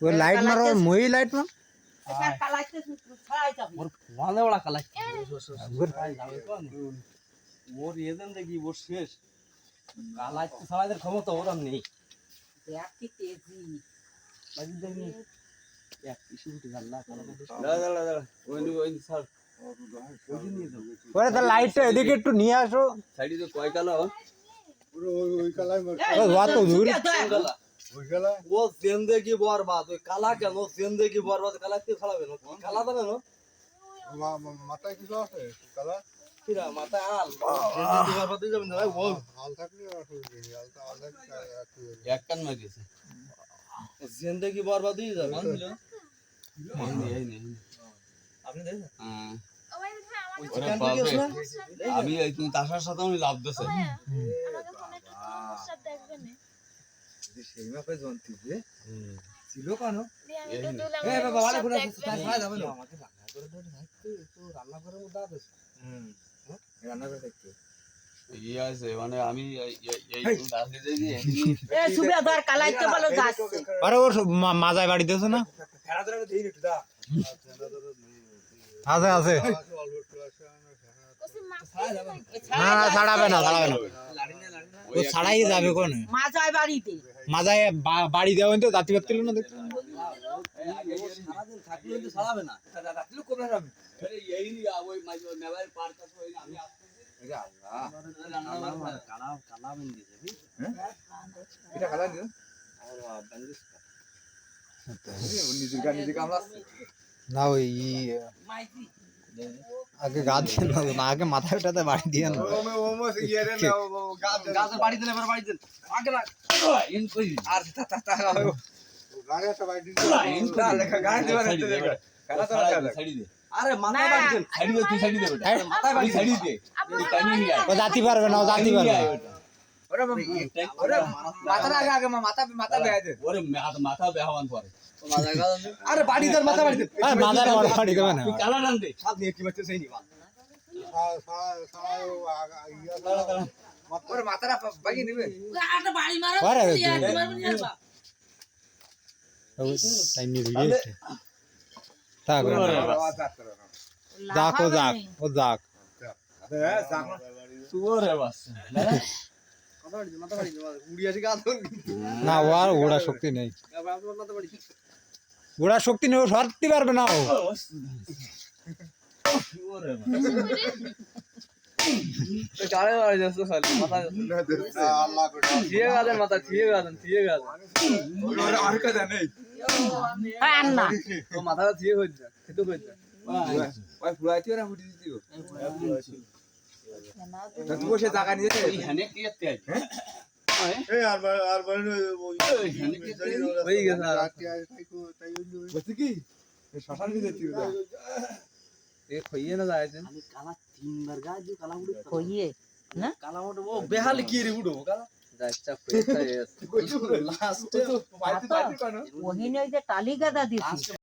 ওই লাইট মারো মই লাইট মার ওর এজেন্ট দেখি ওর শেষ কালাইতে সবাইদের ক্ষমতা ওর আর নেই লাইটটা এদিকে একটু নিয়ে আসো সাইডে কয় কালো ও জিন্দেগি বরবাদ ওই কালা কেন জিন্দেগি বরবাদ কালাতে ছাড়াবে না কালা দেবে না মাথায় কিছু আছে কালা কিরা মাথায় আল জিন্দেগি বরবাদ হয়ে যাবে না ভাই ও হাল থাকলে অসুবিধা নেই হাল থাকলে এক কান মার গেছে জিন্দেগি বরবাদ হয়ে যাবে আপনি দেখেন হ্যাঁ আমি তুমি তাসার সাথে আমি লাভ দিছে সেই মাপে জন্তি যে ছিল কেন বাবা আরে ঘুরে তাই যাবে না আমাকে রান্না করে দাও ভাই তো রান্না করে দাও দে রান্না করে দেখতে ইয়ে আছে মানে আমি এই দাসে যাই এ সুবেদার কালাইতে বলো যাচ্ছে আরে ওর মাজায় বাড়ি দিয়েছে না খেলা ধরে দেই একটু দা আছে আছে না না ছাড়াবে না ও ছাড়াই যাবে কোন মাজায় বাড়িতে মাজায় বাড়ি দেওয়া তো জাতি বাদ না দেখতে সারাদিন থাকলে কিন্তু ছাড়াবে না রাত্রিও কোন হবে আরে এই ওই মোবাইল পার কাছে হই আমি আসতেছি আল্লাহ কালা কালা বন দিয়েছে হ্যাঁ এটা খালা দিও আর বন্ধ নিজের গান নিজে কামলা না ওই আগে গা দিয়ে না আগে মাথা উঠাতে বাড়ি দিয়ে না ওমো ইয়ে রে না গাছের বাড়ি দিলে এবার বাড়ি দিন আগে না ইন কই আর তা গানে তো বাড়ি দিও না লেখা গান দিবা না খেলা তো ছাড়ি দে আরে মাথা বাড়ি দেন ছাড়ি দে তুই ছাড়ি দে মাথা বাড়ি ছাড়ি দে টাইমিং নিয়ে ও জাতি পারবে না ও জাতি পারবে না ওরে মাথা আগে মাথা বেয়া দে ওরে মাথা বেহাওয়ান পরে আরে বাড়ি দর মাথা বাড়ি দে আরে মাদার বাড়ি দেবে না তুই কালা রান দে সাত নিয়ে কি বাচ্চা সেই নিবা ওরে মাথাটা বাগি নিবে আটা বাড়ি মারো আরে টাইম নিয়ে দিবি থাক যাক ও যাক সুরে বাস মাথা বাড়ি উড়ি আসি গান না ও আর ওড়া শক্তি নেই ওড়া শক্তি নেই ও সরতে পারবে না ও সুরে গাড়ি বাড়ি যাচ্ছে খালি মাথা আল্লাহ করে থিয়ে গাছেন মাথা থিয়ে গাছেন ওরে আর কাজা নেই হ্যাঁ আন্না ও মাথাটা থিয়ে হই যা খেতে হই যা ওই ফুলাইতে ওরা ফুটি দিও তা তুই সে জায়গা নিয়ে এই হানে কি এতে হ্যাঁ এই আর ওই হানে কি হই গেছে বলছি কি শ্মশান নিয়ে যেতে এ খইয়ে না যায় আমি কালা তিনবার গা দিও কালা উড়ে কইয়ে না কালা মোটে ও বেহাল কি রে উড়ো কালা যাচ্ছা পেছায় লাস্টে ওহিনে ওই যে টালি গাদা দিছি